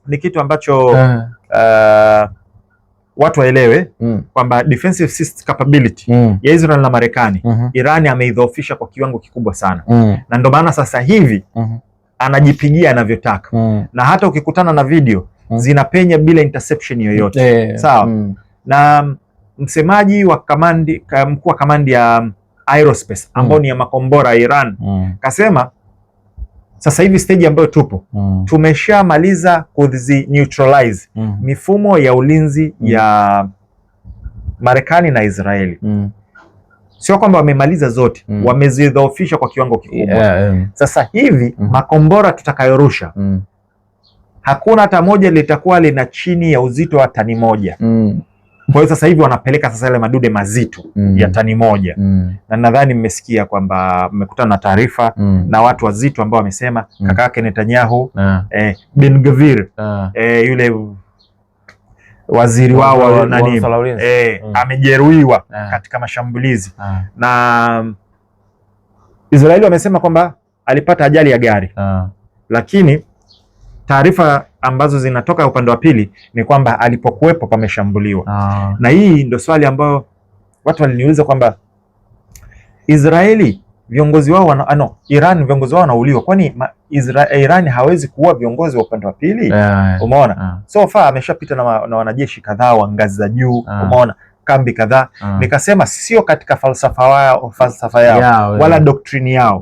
ni kitu ambacho watu waelewe kwamba defensive system capability ya Israel na Marekani, Irani ameidhoofisha kwa kiwango kikubwa sana, na ndio maana sasa hivi anajipigia anavyotaka, na hata ukikutana na video zinapenya bila interception yoyote. Sawa. Na msemaji wa mkuu wa kamandi ya aerospace ambao ni ya makombora ya Iran kasema sasa hivi stage ambayo tupo tumeshamaliza kuzi neutralize mifumo ya ulinzi ya Marekani na Israeli. Sio kwamba wamemaliza zote, wamezidhoofisha kwa kiwango kikubwa. Sasa hivi makombora tutakayorusha hakuna hata moja litakuwa lina chini ya uzito wa tani moja. Kwa hiyo sasa hivi wanapeleka sasa yale madude mazito ya tani moja. Na nadhani mmesikia kwamba mmekutana na taarifa na watu wazito ambao wamesema kaka yake Netanyahu, Ben Gvir, yule waziri wao nani, amejeruhiwa katika mashambulizi. Na Israeli wamesema kwamba alipata ajali ya gari. Lakini taarifa ambazo zinatoka upande wa pili ni kwamba alipokuwepo pameshambuliwa. Na hii ndio swali ambayo watu waliniuliza kwamba Israeli viongozi wao Iran viongozi wao wanauliwa, kwani Iran hawezi kuua viongozi wa upande wa pili? Umeona? So far ameshapita na wanajeshi kadhaa wa ngazi za juu, umeona, kambi kadhaa. Nikasema sio katika falsafa yao wala doktrini yao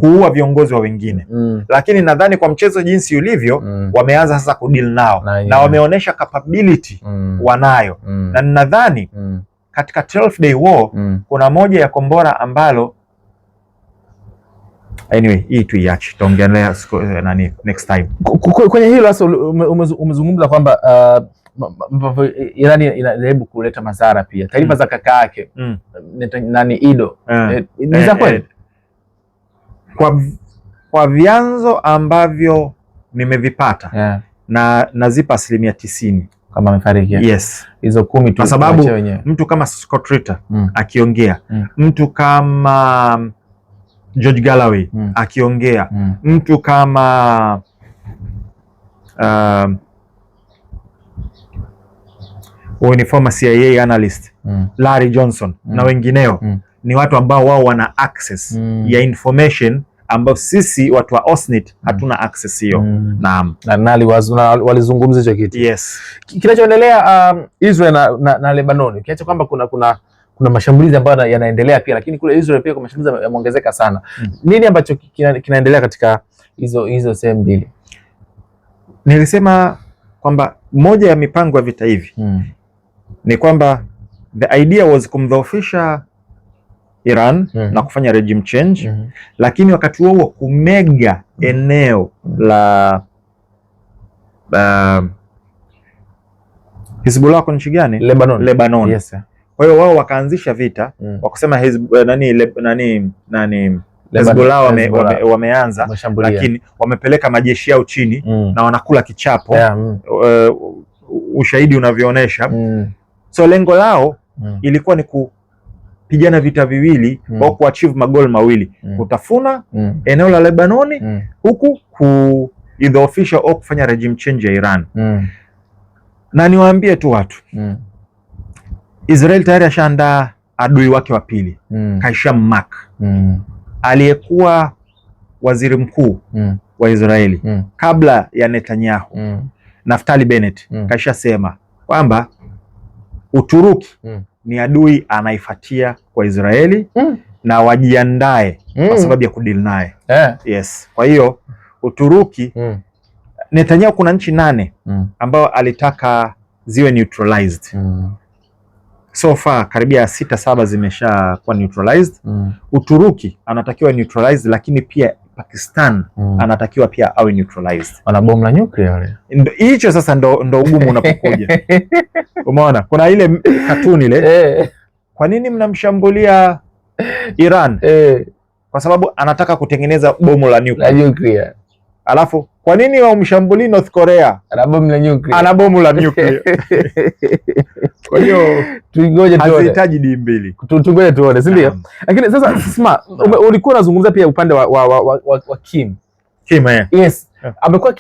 kuua viongozi wa wengine, lakini nadhani kwa mchezo jinsi ulivyo wameanza sasa kudeal nao na wameonyesha capability wanayo, na nadhani katika 12 day war kuna moja ya kombora ambalo anyway hii tuiache, tutaongelea next time. Kwenye hilo sasa umezungumza kwamba Irani inajaribu kuleta madhara pia. Taarifa za kaka yake Ido ni za kweli? Kwa vyanzo ambavyo nimevipata na nazipa 90% kama amefariki. Yes. Hizo 10 tu kwa sababu mtu kama Scott Ritter akiongea, mtu kama George Galloway akiongea, mtu kama ni former CIA analyst Larry Johnson na wengineo, ni watu ambao wao wana access ya information ambao sisi watu wa OSNIT hatuna access hiyo. Naam. Na walizungumza hicho kitu. Yes. Kinachoendelea Israel na Lebanon, kiacha kwamba kuna mashambulizi ambayo yanaendelea pia, lakini kule Israel pia kwa mashambulizi yameongezeka sana. Nini ambacho kinaendelea katika hizo sehemu mbili? Nilisema kwamba moja ya mipango ya vita hivi ni kwamba the idea was kumdhoofisha Iran na kufanya regime change, lakini wakati huo kumega eneo la Hezbollah kwa nchi gani? Lebanon. Yes. Kwa hiyo wao wakaanzisha vita wa kusema Hezbollah wameanza, lakini wamepeleka majeshi yao chini na wanakula kichapo. Ushahidi unavyoonyesha. So lengo lao ilikuwa ni kupigana vita viwili au kuachieve magoli mawili, kutafuna eneo la Lebanoni huku kuidhoofisha au kufanya regime change ya Iran. Na niwaambie tu watu Israel tayari ashaandaa adui wake wa pili, Kaisha Mak, aliyekuwa waziri mkuu wa Israeli kabla ya Netanyahu, Naftali Bennett, kaisha sema kwamba Uturuki ni adui anaifuatia kwa Israeli na wajiandae kwa sababu ya kudeal naye. Yes. Kwa hiyo Uturuki, Netanyahu kuna nchi 8 ambao alitaka ziwe neutralized. So far karibia 6-7 zimesha kuwa neutralized. Uturuki anatakiwa neutralized, lakini pia Pakistan anatakiwa pia awe neutralized. Wana bomu la nuclear wale. Hicho sasa ndo ugumu unapokuja. Umeona? Kuna ile katuni ile. Kwa nini mnamshambulia Iran? Kwa sababu anataka kutengeneza bomu la nuclear. Alafu kwa nini wamshambulii North Korea? Ana bomu la nuclear. Ana bomu la nuclear. Kwa hiyo tungoje tuone. Hazihitaji D2. Tungoje tuone, si ndio? Lakini sasa ulikuwa unazungumza pia upande wa Kim. Kim, Yes. amekuwa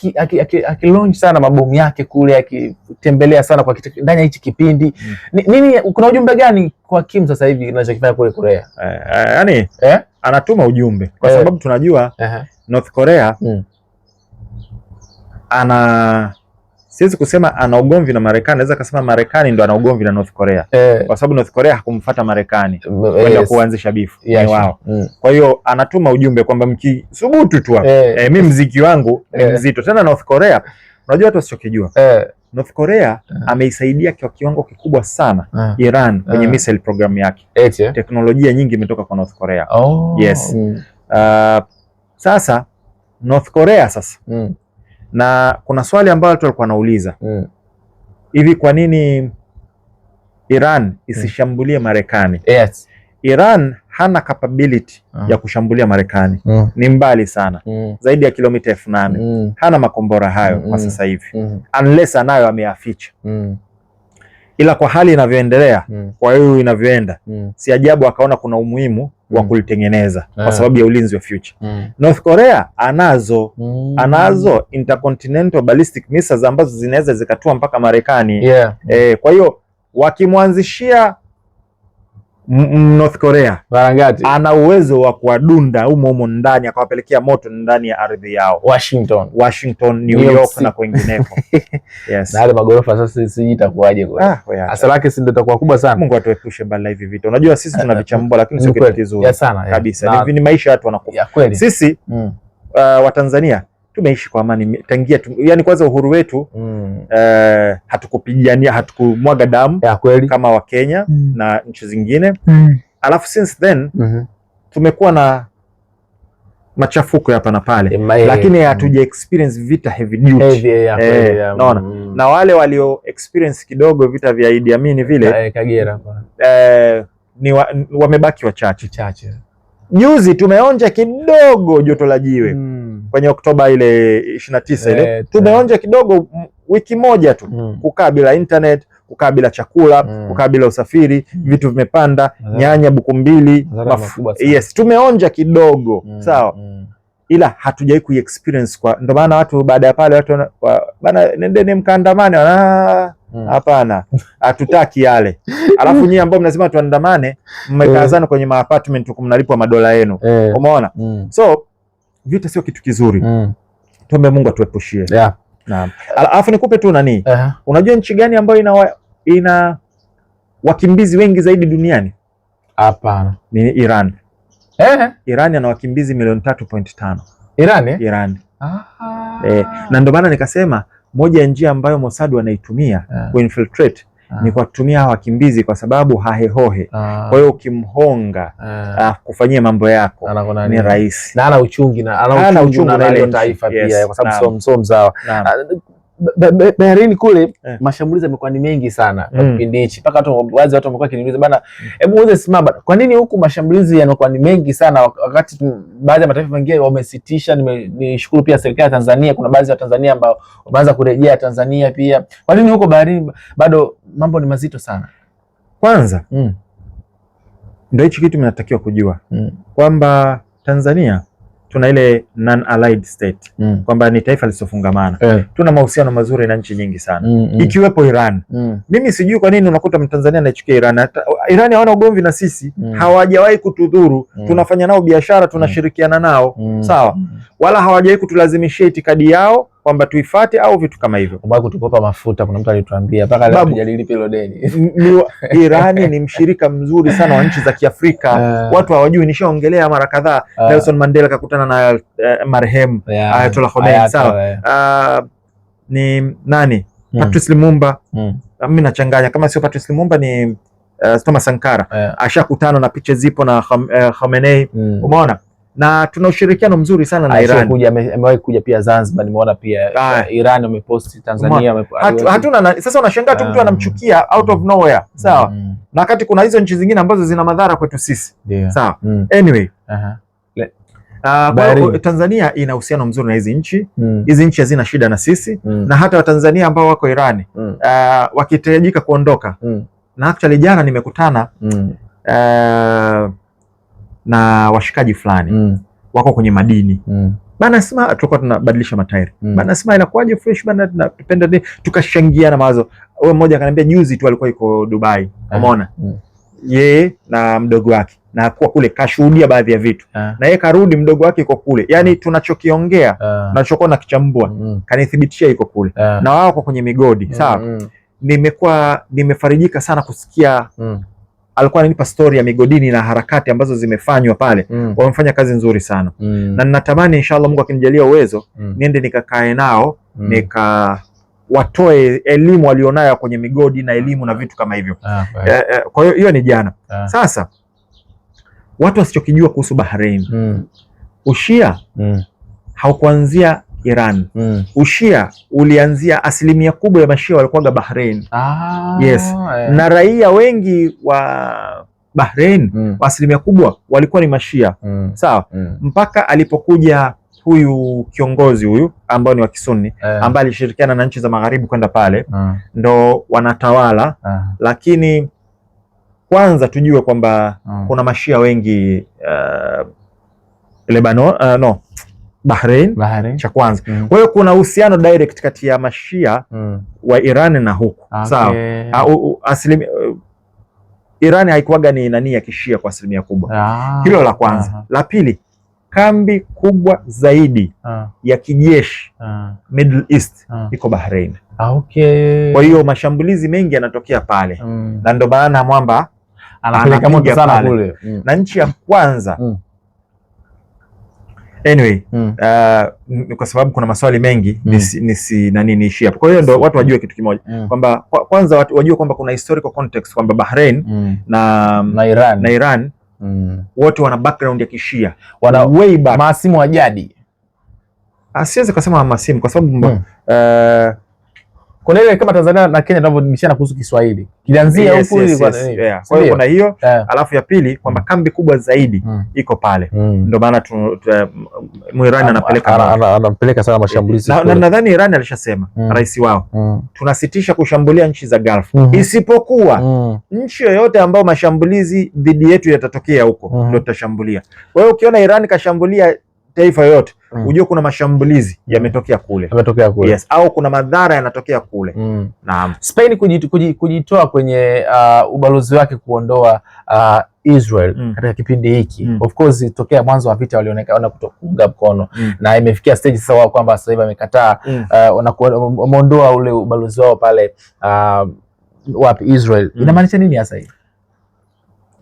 akilaunch sana mabomu yake kule, akitembelea sana kwa ndani ya hichi kipindi. Nini, kuna ujumbe gani kwa Kim sasa hivi anachokifanya kule Korea? Yaani anatuma ujumbe kwa sababu tunajua North Korea siwezi kusema ana ugomvi na Marekani, naweza kusema Marekani ndo ana ugomvi na North Korea. Kwa sababu North Korea hakumfuata Marekani kwenda kuanzisha bifu wao. Kwa hiyo anatuma ujumbe kwamba mkisubutu tu hapo mimi mziki wangu ni mzito. Tena North Korea, unajua watu wasichokijua, North Korea ameisaidia kwa kiwango kikubwa sana Iran kwenye missile program yake. Teknolojia nyingi imetoka kwa North Korea. Yes. Sasa North Korea sasa na kuna swali ambalo watu walikuwa wanauliza hivi, kwa nini Iran isishambulie Marekani? Iran hana capability ya kushambulia Marekani. Ni mbali sana, zaidi ya kilomita 8,000. Hana makombora hayo kwa sasa hivi, unless anayo ameyaficha. Ila kwa hali inavyoendelea, kwa hiyo inavyoenda, si ajabu akaona kuna umuhimu wa kulitengeneza kwa sababu ya ulinzi wa future. North Korea anazo intercontinental ballistic missiles ambazo zinaweza zikatua mpaka Marekani. Kwa hiyo wakimwanzishia North Korea ana uwezo wa kuwadunda humo ndani, akawapelekea moto ndani ya ardhi yao, Washington, New York na kwingineko. Yes. Na wale magorofa sasa siji itakuwaje kwa? Asala yake si ndio itakuwa kubwa sana. Mungu atuepushe mbali hivi vitu. Unajua sisi tunavichambua lakini sio kitu kizuri kabisa. Ni maisha watu wanakufa. Sisi wa Tanzania tumeishi kwa amani tangia yani kwanza uhuru wetu hatukupigania, hatukumwaga damu kama wa Kenya na nchi zingine. Alafu since then tumekuwa na machafuko hapa na pale, lakini hatuja experience vita heavy duty. Naona na wale walio experience kidogo vita vya Idi Amin vile Kagera ni wamebaki wachache. Juzi tumeonja kidogo joto la jiwe kwenye Oktoba ile 29 ile tumeonja kidogo, wiki moja tu kukaa bila internet, kukaa bila chakula, kukaa bila usafiri, vitu vimepanda, nyanya buku 2. Yes, tumeonja kidogo sawa, ila hatujai ku experience kwa, ndio maana watu baada ya pale watu bana nendeni mkaandamane, hapana hatutaki yale. Alafu nyinyi ambao mnasema tuandamane mmekazana kwenye ma-apartment huko mnalipwa madola yenu. Umeona? So vita sio kitu kizuri. Tuombe Mungu atuepushie. Naam. Alafu nikupe tu nani? Unajua nchi gani ambayo ina wakimbizi wengi zaidi duniani? Hapana. Ni Iran. Iran ana wakimbizi milioni 3.5. Iran. Na ndio maana nikasema moja ya njia ambayo Mossad wanaitumia kuinfiltrate ni kwa kutumia hawa wakimbizi, kwa sababu hahehohe. Kwa hiyo ukimhonga kufanyia mambo yako ni rahisi, na ana uchungu na ile taifa pia, kwa sababu sio mzawa. Baharini kule mashambulizi yamekuwa ni mengi sana kwa kipindi hichi, mpaka watu wamekuwa kiniuliza bana, hebu uweze simama, kwa nini huku mashambulizi yanakuwa ni mengi sana wakati baadhi ya mataifa mengine wamesitisha? Nishukuru pia serikali ya Tanzania, kuna baadhi ya Tanzania ambao wameanza kurejea Tanzania pia. Kwa nini huko baharini bado mambo ni mazito sana? Kwanza ndio hichi kitu mnatakiwa kujua kwamba Tanzania tuna ile non-allied state, kwamba ni taifa lisofungamana. Tuna mahusiano mazuri na nchi nyingi sana, ikiwepo Iran. Mimi sijui kwa nini unakuta Mtanzania anachukia Iran. Iran hawana ugomvi na sisi, hawajawahi kutudhuru. Tunafanya nao biashara, tunashirikiana nao, sawa, wala hawajawahi kutulazimishia itikadi yao kwamba tuifuate au vitu kama hivyo. Mbona kutukopa mafuta, kuna mtu alituambia mpaka leo tujalilipa hilo deni. Iran ni mshirika mzuri sana wa nchi za Kiafrika. Watu hawajui, nishaongelea mara kadhaa. Nelson Mandela kakutana na marehemu Ayatollah Khomeini, sawa. Ni nani? Patrice Lumumba. Mimi nachanganya, kama sio Patrice Lumumba ni Thomas Sankara. Ashakutana na picha zipo na Khomeini. Umeona? Na tuna ushirikiano mzuri sana na Iran. Amewahi kuja pia Zanzibar, nimeona pia Iran wameposti, Tanzania hatuna. Sasa unashangaa tu mtu anamchukia out of nowhere, sawa, na wakati kuna hizo nchi zingine ambazo zina madhara kwetu sisi, sawa. Anyway, kwa Tanzania ina uhusiano mzuri na hizi nchi. Hizi nchi hazina shida na sisi, na hata Watanzania ambao wako Iran wakihitajika kuondoka, na actually jana nimekutana na washikaji fulani wako kwenye madini, bana sema tulikuwa tunabadilisha matairi. Bana sema inakuwaje fresh bana, tunapenda nini, tukashangiana mawazo. Wewe mmoja akaniambia juzi tu alikuwa yuko Dubai, umeona? Yeye na mdogo wake na kwa kule kashuhudia baadhi ya vitu na yeye karudi, mdogo wake yuko kule, yani tunachokiongea tunachokuwa na kichambua kanithibitishia yuko kule na wao kwa kwenye migodi. Sawa, nimefarijika sana kusikia alikuwa ananipa story ya migodini na harakati ambazo zimefanywa pale. Wamefanya kazi nzuri sana na ninatamani inshallah Mungu akinijalia uwezo niende nikakae nao watoe elimu walionayo kwenye migodi na elimu na vitu kama hivyo. Kwa hiyo hiyo ni jana. Sasa watu wasichokijua kuhusu Bahrain, Ushia haukuanzia Iran. Ushia ulianzia, asilimia kubwa ya mashia walikuwa Bahrain. Yes. Na raia wengi wa Bahrain asilimia kubwa walikuwa ni mashia. Sawa. Mpaka alipokuja huyu kiongozi huyu ambao ni wa Kisunni ambaye alishirikiana na nchi za magharibi kwenda pale ndo wanatawala. Lakini kwanza tujue kwamba kuna mashia wengi Lebanon, Bahrain. Cha kwanza. Kwa hiyo kuna uhusiano direct kati ya mashia wa Iran na huku. Sawa. Asilimia Iran haikuwaga ni nani ya kishia kwa asilimia kubwa. Hilo la kwanza. La pili, kambi kubwa zaidi ya kijeshi Middle East iko Bahrain. Kwa hiyo mashambulizi mengi yanatokea pale na ndio maana mwamba anapeleka moto sana kule. Na nchi ya kwanza anyway, kwa sababu kuna maswali mengi niishie hapo. Kwa hiyo ndio watu wajue kitu kimoja kwamba kwanza watu wajue kwamba kuna historical context kwamba Bahrain na Iran wote wana background ya kishia, wana way back, maasimu wa jadi. Asiwezi kusema maasimu kwa sababu kuna ile kama Tanzania na Kenya tunavyobishana kuhusu Kiswahili kilianzia huko. Kwa hiyo kuna hiyo, alafu ya pili kwamba kambi kubwa zaidi iko pale, ndio maana Iran anapeleka sana mashambulizi. Na nadhani Iran alishasema rais wao, tunasitisha kushambulia nchi za Gulf isipokuwa nchi yoyote ambayo mashambulizi dhidi yetu yatatokea huko ndio tutashambulia. Kwa hiyo ukiona Iran kashambulia taifa yote ujue kuna mashambulizi yametokea kule. Yes, au kuna madhara yanatokea kule. Naam. Spain kujitoa kwenye ubalozi wake kuondoa Israel katika kipindi hiki. Of course tokea mwanzo wa vita walionekana kutokuunga mkono na imefikia stage sasa wao kwamba sasa hivi wamekataa wameondoa ule ubalozi wao pale wapi Israel. Inamaanisha nini hasa hii?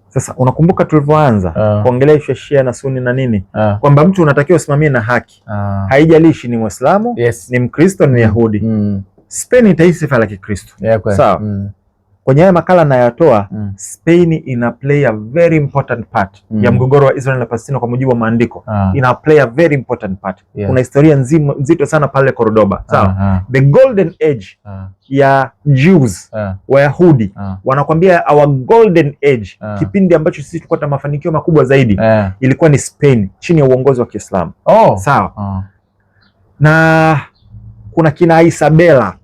Sasa unakumbuka tulivyoanza kuongelea Shia na Sunni na nini, kwamba mtu unatakiwa usimamie na haki, haijalishi ni Muislamu, ni Mkristo, ni Yahudi. Spain ni taifa la Kikristo. Sawa. Kwenye haya makala nayatoa, Spain ina play a very important part ya mgogoro wa Israel na Palestina kwa mujibu wa maandiko. Ina play a very important part. Kuna historia nzito sana pale Cordoba. Sawa. The golden age ya Jews, Wayahudi wanakwambia our golden age, kipindi ambacho sisi tulikuwa na mafanikio makubwa zaidi ilikuwa ni Spain chini ya uongozi wa Kiislamu. Sawa. Na kuna kina Isabella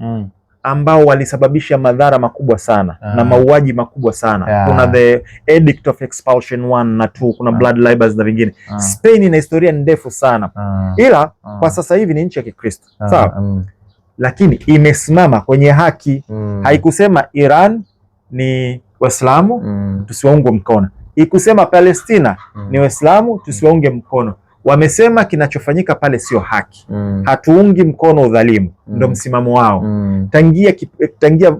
ambao walisababisha madhara makubwa sana na mauaji makubwa sana. Kuna the Edict of Expulsion 1 na 2, kuna blood libels na vingine. Spain ina historia ndefu sana, ila kwa sasa hivi ni nchi ya Kikristo. Sawa. Lakini imesimama kwenye haki. Haikusema Iran ni Waislamu tusiwaunge mkono, ikusema Palestina ni Waislamu tusiwaunge mkono. Wamesema kinachofanyika pale sio haki. Hatuungi mkono udhalimu. Ndio msimamo wao. Tangia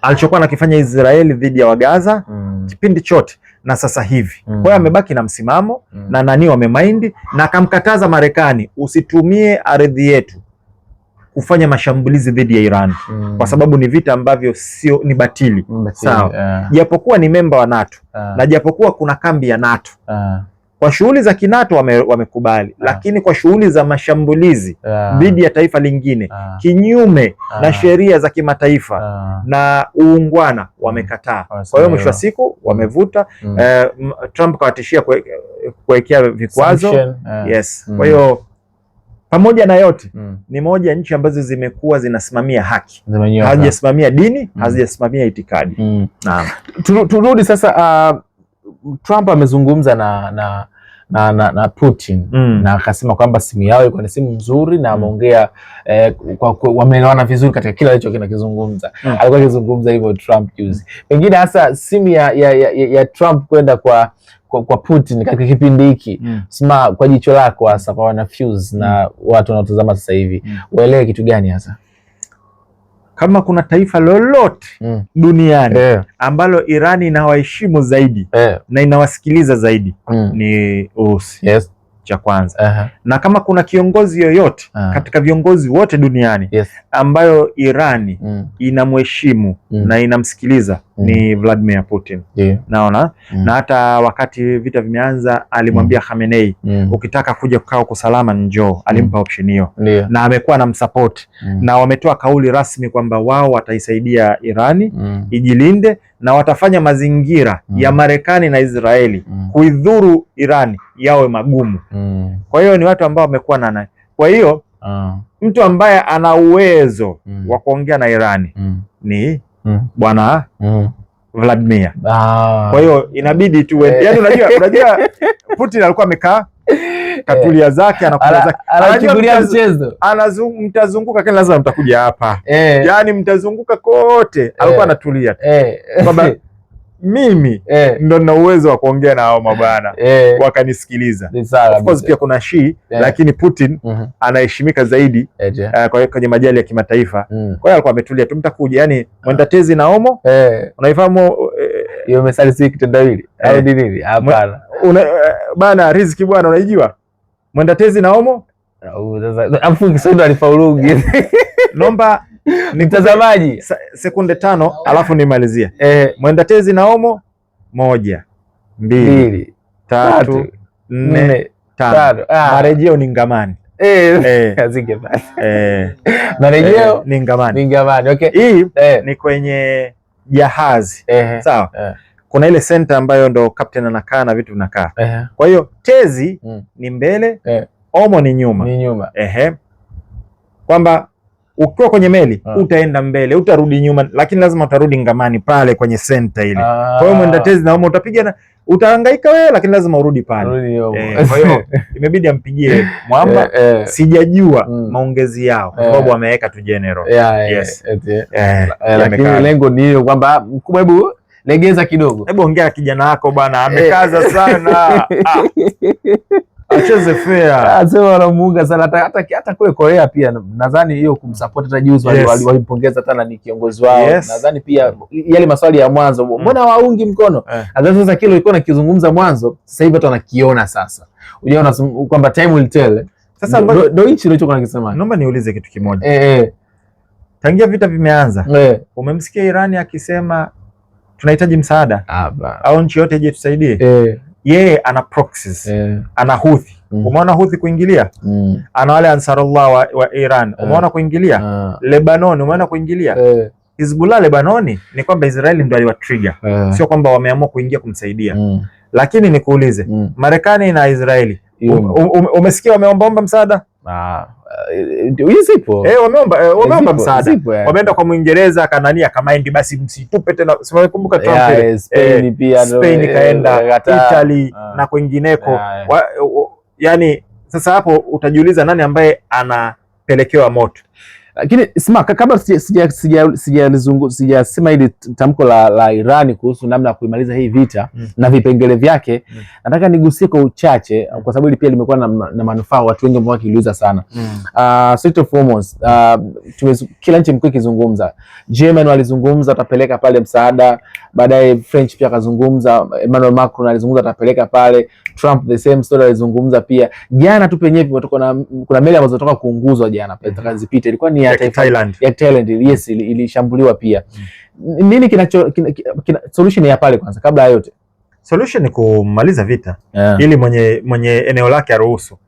alichokuwa nakifanya Israeli dhidi ya Wagaza kipindi chote na sasa hivi. Kwa hiyo amebaki na msimamo na nani wamemind, na akamkataza Marekani usitumie ardhi yetu kufanya mashambulizi dhidi ya Iran kwa sababu ni vita ambavyo sio, ni batili. Sawa. Japokuwa ni memba wa NATO na japokuwa kuna kambi ya NATO kwa shughuli za kinato wamekubali, lakini kwa shughuli za mashambulizi dhidi ya taifa lingine kinyume na sheria za kimataifa na uungwana wamekataa. Kwa hiyo mwisho wa siku wamevuta. Trump kawatishia kuwekea vikwazo. Yes. Kwa hiyo pamoja na yote ni moja ya nchi ambazo zimekuwa zinasimamia haki, hazijasimamia dini, hazijasimamia itikadi. Naam. Turudi sasa, Trump amezungumza na Putin na akasema kwamba simu yao ilikuwa ni simu nzuri na ameongea wameelewana vizuri katika kila alicho kinakizungumza. Alikuwa akizungumza hivyo Trump juzi. Pengine hasa simu ya Trump kwenda kwa Putin katika kipindi hiki sema kwa jicho lako hasa kwa wana Fuse na watu wanaotazama sasa hivi waelewe kitu gani hasa? Kama kuna taifa lolote duniani ambalo Irani inawaheshimu zaidi na inawasikiliza zaidi ni Urusi. Yes. Cha kwanza. Na kama kuna kiongozi yoyote katika viongozi wote duniani ambayo Irani inamheshimu na inamsikiliza ni Vladimir Putin. Naona na hata wakati vita vimeanza alimwambia Khamenei, ukitaka kuja kukaa kwa salama njoo, alimpa option hiyo na amekuwa na msupport na wametoa kauli rasmi kwamba wao wataisaidia Irani ijilinde na watafanya mazingira ya Marekani na Israeli kuidhuru Irani yawe magumu. Kwa hiyo ni watu ambao wamekuwa na kwa hiyo mtu ambaye ana uwezo wa kuongea na Irani ni bwana Vladimir. Kwa hiyo inabidi tu yani unajua Putin alikuwa amekaa katulia zake anakula zake anachukulia mchezo mtazunguka kile lazima mtakuja hapa yani mtazunguka kote alikuwa anatulia kwamba mimi ndo nina uwezo wa kuongea na hao mabana wakanisikiliza. Of course pia kuna lakini Putin anaheshimika zaidi kwenye majali ya kimataifa. Kwa hiyo alikuwa ametulia tu, mtakuja yani mwenda tezi na omo unaifahamu hiyo mesali si kitendawili au nini? Hapana bana, riziki bwana unaijua mwenda tezi na omo afu Kiswahili alifaulugi. Nomba ni mtazamaji sekunde 5 alafu nimalizie. Mwenda tezi na omo 1 2 3 4 5 marejeo ni ngamani. Azike basi. Marejeo ni ngamani. Ni ngamani. Okay. Hii ni kwenye jahazi. Sawa. Kuna ile center ambayo ndo captain anakaa na vitu vinakaa. Kwa hiyo tezi ni mbele, omo ni nyuma. Ni nyuma. Kwamba ukiwa kwenye meli utaenda mbele, utarudi nyuma, lakini lazima utarudi ngamani pale kwenye center ile. Kwa hiyo mwenda tezi na omo utapiga na utahangaika wewe, lakini lazima urudi pale. Kwa hiyo imebidi ampigie mwamba. Sijajua maongezi yao kwa sababu wameweka tu general. Yes. Lakini lengo ni hiyo kwamba mkubwa, hebu legeza kidogo, hebu ongea kijana wako bwana, amekaza sana. Acheze fair. Sema wanamuunga sana hata kule Korea pia nadhani hiyo kumsupport hata juzi walimpongeza sana ni kiongozi wao. Nadhani pia yale maswali ya mwanzo mbona waungi mkono? Sasa kile ilikuwa nakizungumza mwanzo, sasa hivi watu wanakiona sasa. Unaona kwamba time will tell. Sasa ndio hichi nilichokuwa nakisema. Naomba niulize kitu kimoja. Tangia vita vimeanza, umemsikia Irani akisema tunahitaji msaada au nchi yote ije tusaidie? Yeye ana proxies, ana Houthi. Umeona Houthi kuingilia? Ana wale Ansarullah wa Iran. Umeona kuingilia? Lebanon umeona kuingilia? Hizbullah Lebanoni ni kwamba Israeli ndio aliwa trigger. Sio kwamba wameamua kuingia kumsaidia. Lakini nikuulize, Marekani na Israeli umesikia wameomba msaada? Wameomba msaada. Wameenda kwa Mwingereza kanania kama endi basi msitupe tena. Sikumbuka Trump Spain pia Spain kaenda Italy na kwingineko. Yani sasa hapo utajiuliza nani ambaye anapelekewa moto. Lakini sima kabla sijasema hili tamko la Irani kuhusu namna ya kuimaliza hii vita na vipengele vyake, nataka nigusie kwa uchache kwa sababu hili pia limekuwa na manufaa, watu wengi ambao wakiuliza sana. First of foremost, kila nchi mkuu ikizungumza. German walizungumza watapeleka pale msaada, baadaye French pia akazungumza, Emmanuel Macron alizungumza atapeleka pale, Trump the same story alizungumza pia. Jana tu penyewe kuna meli ambazo zinatoka kuunguzwa jana pale zitakazipita, ilikuwa ni ya Thailand. Yes, ilishambuliwa pia. Nini solution ya pale kwanza kabla ya yote? Solution ni kumaliza vita ili mwenye eneo lake aruhusu.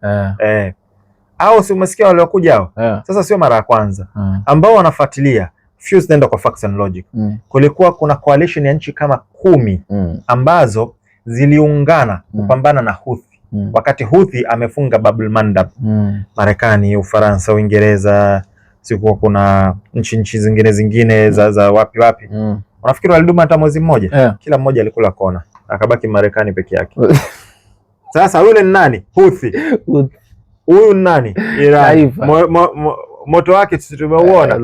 Au si umesikia wale wakuja hao? Sasa sio mara ya kwanza ambao wanafuatilia Fuse, nenda kwa facts and logic. Kulikuwa kuna coalition ya nchi kama 10 ambazo ziliungana kupambana na Houthi. Wakati Houthi amefunga Bab el-Mandab. Marekani, Ufaransa, Uingereza, sikuwa kuna nchi zingine za wapi. Unafikiri waliduma hata mwezi mmoja? Kila mmoja alikula kona, akabaki Marekani peke yake. Sasa yule ni nani? Houthi. Huyu ni nani? Iran. Moto wake tumeuona.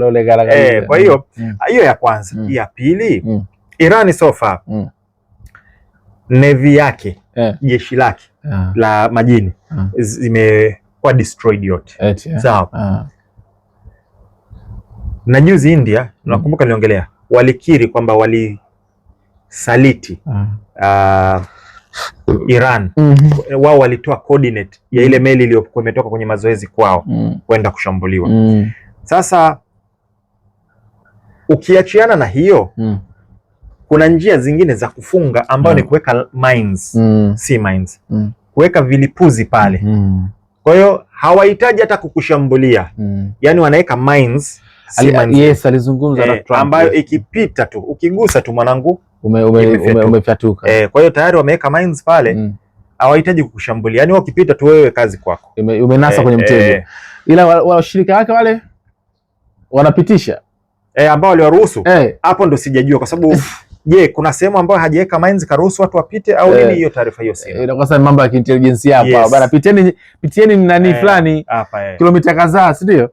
Kwa hiyo hiyo ya kwanza. Ya pili, Iran so far navy yake, jeshi lake la majini zimekuwa destroyed yote. Sawa. Na juzi India, nakumbuka niliongelea, walikiri kwamba walisaliti Iran. Wao walitoa coordinate ya ile meli iliyokuwa imetoka kwenye mazoezi kwao kwenda kushambuliwa. Sasa ukiachiana na hiyo, kuna njia zingine za kufunga ambayo ni kuweka mines, sea mines, kuweka vilipuzi pale. Kwa hiyo hawahitaji hata kukushambulia, yani wanaweka mines. Yes, alizungumza na Trump, ambayo ikipita tu, ukigusa tu mwanangu umefyatuka. Kwa hiyo tayari wameweka mines pale, hawahitaji kukushambulia, yani ukipita tu wewe kazi kwako, umenasa kwenye mtego. Ila washirika wake wale wanapitisha ambao waliwaruhusu hapo, ndo sijajua kwa sababu je, kuna sehemu ambayo hajaweka mines karuhusu watu wapite au nini? Hiyo taarifa hiyo sina. Ndio kwa sababu mambo ya intelligence hapa bana, pitieni nani fulani kilomita kadhaa, si ndio?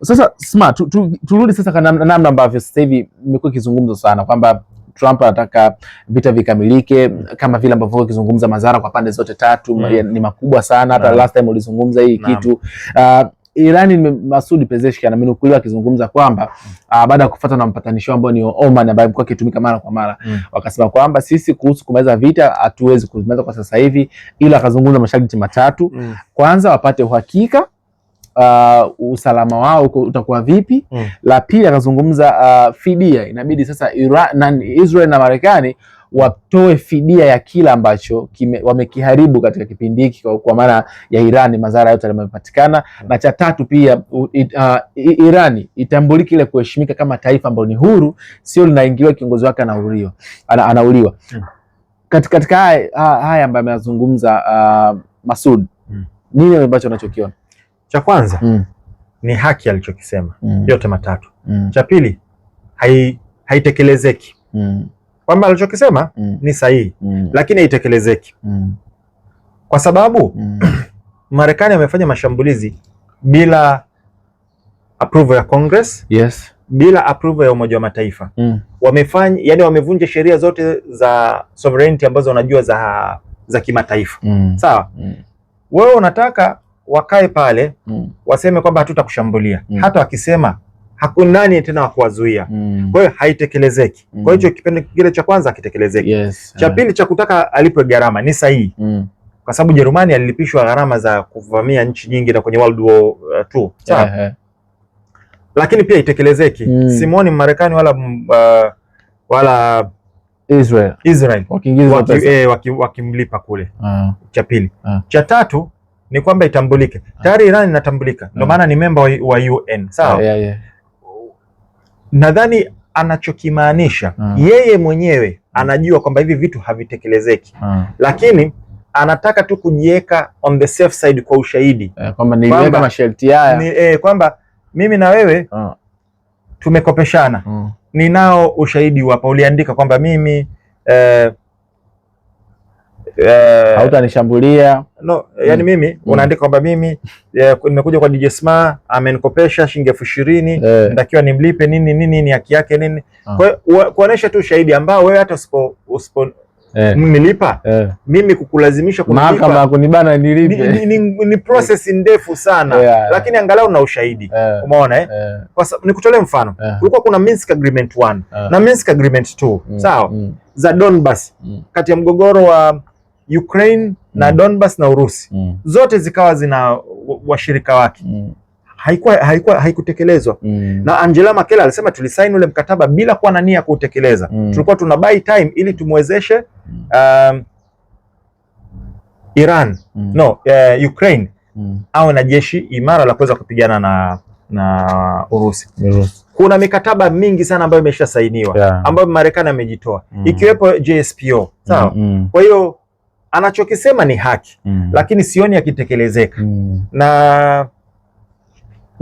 Sasa smart, turudi sasa kwa namna ambavyo sasa hivi imekuwa kizungumzo sana kwamba Trump anataka vita vikamilike, kama vile ambavyo kizungumza madhara kwa pande zote tatu ni makubwa sana. Hata last time ulizungumza hii kitu. Irani, Masoud Pezeshkian amenukuliwa akizungumza kwamba baada ya kufuata na mpatanishi ambao ni Oman ambaye amekuwa akitumika mara kwa mara, wakasema kwamba sisi kuhusu kumaliza vita hatuwezi kumaliza kwa sasa hivi, ila akazungumza masharti matatu. Kwanza, wapate uhakika usalama wao utakuwa vipi. La pili, akazungumza fidia, inabidi sasa Israel na Marekani watoe fidia ya kila ambacho wamekiharibu katika kipindi hiki, kwa maana ya Irani, madhara yote yamepatikana. Na cha tatu pia, Irani itambulike ile kuheshimika kama taifa ambalo ni huru, sio linaingiliwa kiongozi wake anauliwa. Katika haya ambayo amezungumza Masoud, nini ambacho unachokiona? Cha kwanza ni haki alichokisema, yote matatu. Cha pili, haitekelezeki. Kwamba alichokisema ni sahihi, lakini haitekelezeki kwa sababu Marekani wamefanya mashambulizi bila approval ya Congress, bila approval ya Umoja wa Mataifa. Wamefanya, yani wamevunja sheria zote za sovereignty ambazo unajua za kimataifa. Sawa? Wewe unataka wakae pale waseme kwamba hatutakushambulia. Hata wakisema hakuna nani tena wa kuwazuia. Kwa hiyo haitekelezeki. Kwa hiyo kipindi kile cha kwanza hakitekelezeki. Cha pili, cha kutaka alipwe gharama ni sahihi. Kwa sababu Jerumani alilipishwa gharama za kuvamia nchi nyingi na kwenye World War II. Sawa? Lakini pia haitekelezeki. Simoni Marekani wala Israel wakimlipa kule. Cha pili. Cha tatu ni kwamba itambulike. Tayari Iran inatambulika. Ndio maana ni memba wa UN. Sawa? Nadhani anachokimaanisha yeye mwenyewe anajua kwamba hivi vitu havitekelezeki, lakini anataka tu kujiweka on the safe side kwa ushahidi kwamba niliweka masharti haya, kwamba mimi na wewe tumekopeshana, ninao ushahidi hapa, uliandika kwamba mimi hautanishambulia. No, yani mimi unaandika kwamba mimi nimekuja kwa DJ Sma, amenikopesha shilingi 20,000, natakiwa nimlipe nini haki yake nini. Kwa hiyo kuonesha tu ushahidi ambao wewe hata usipo nilipa mimi kukulazimisha kunilipa, mahakama kunibana nilipe, ni process ndefu sana, lakini angalau na ushahidi. Umeona nikutolee mfano, kulikuwa kuna Minsk Agreement 1 na Minsk Agreement 2, sawa, za Donbas, kati ya mgogoro wa Ukraine na Donbas na Urusi, zote zikawa zina washirika wake. Haikutekelezwa. Na Angela Merkel alisema tulisaini ule mkataba bila kuwa na nia kuutekeleza. Tulikuwa tuna buy time ili tumwezeshe Ukraine au na jeshi imara la kuweza kupigana na Urusi. Kuna mikataba mingi sana ambayo imeshasainiwa ambayo Marekani amejitoa, ikiwepo JSPO. Sawa? Kwa hiyo anachokisema ni haki, lakini sioni akitekelezeka. Na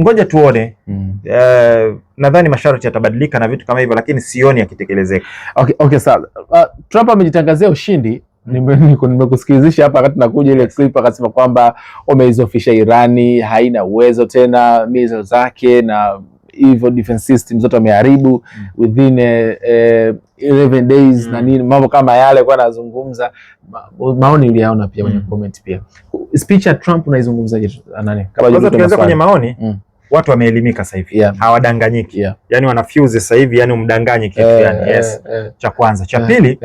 ngoja tuone. Nadhani masharti yatabadilika na vitu kama hivyo, lakini sioni akitekelezeka. Okay, sawa. Trump amejitangazia ushindi Nimekusikilizisha hapa wakati nakuja ile clip, akasema kwamba wameizofisha Irani, haina uwezo tena, missiles zake na hivyo defense system zote wameharibu within 11 days na nini, mambo kama yale kwa anazungumza. Maoni uliyaona pia kwenye comment pia. Speech ya Trump unaizungumzaje nani? Kwanza tukianza kwenye maoni, watu wameelimika sasa hivi, hawadanganyiki. Yani wanafuse sasa hivi, yani umdanganye kitu yani. Yes. Cha kwanza, cha pili,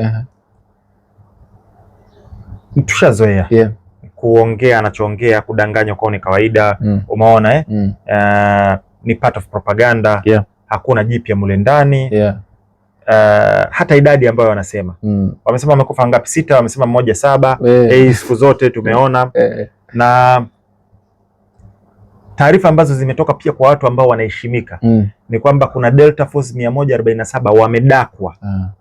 tushazoea kuongea anachoongea, kudanganywa kwao ni kawaida. Umeona ni part of propaganda. Hakuna jipya mule ndani. Hata idadi ambayo wanasema wamesema wamekufa ngapi? 6, wamesema 1 7. Siku zote tumeona na taarifa ambazo zimetoka pia kwa watu ambao wanaheshimika ni kwamba kuna Delta Force 147 wamedakwa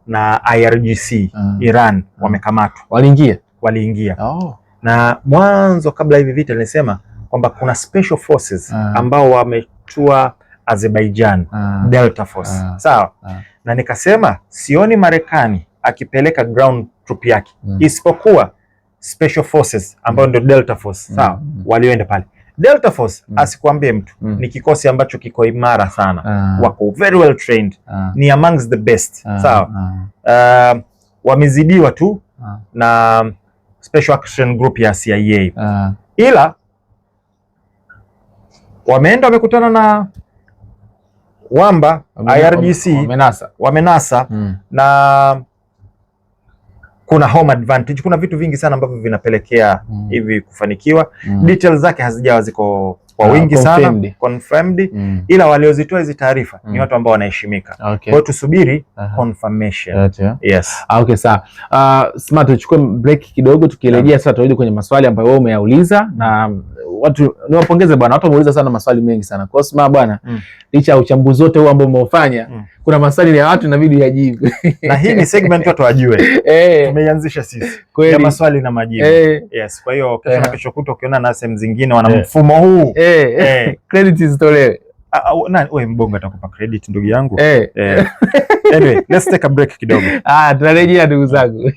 na IRGC Iran, wamekamatwa. Waliingia. Na mwanzo kabla hivi vita nilisema kwamba kuna special forces ambao wametua Azerbaijan, Delta Force. Sawa. Na nikasema sioni Marekani akipeleka ground troop yake isipokuwa special forces ambao ndio Delta Force. Sawa. Walioenda pale Delta Force, asikuambie mtu, ni kikosi ambacho kiko imara sana. Wako very well trained. Ni amongst the best. Sawa. Wamezidiwa tu na Special Action Group ya CIA. Ila wameenda wamekutana na wamba IRGC, wamenasa na kuna home advantage, kuna vitu vingi sana ambavyo vinapelekea hivi kufanikiwa. Details zake hazijawa ziko kwa wingi sana confirmed, ila waliozitoa hizi taarifa ni watu ambao wanaheshimika. Kwa hiyo tusubiri confirmation. Yes. Okay, sawa. Smart, tuchukue break kidogo, tukirejea sasa turudi kwenye maswali ambayo wewe umeyauliza na watu niwapongeze bwana, watu wameuliza sana maswali mengi sana. Kwa sababu bwana, licha ya uchambuzi wote huu ambao umeufanya, kuna maswali ya watu inabidi yajibu. Na hii ni segment watu wajue. Tumeianzisha sisi. Ya maswali na majibu. Yes, kwa hiyo kesho na kesho kutwa ukiona na sehemu zingine wana mfumo huu. Credit zitolewe. Wewe Mbongo atakupa credit ndugu yangu. Anyway, let's take a break kidogo. Tunarejea ndugu zangu.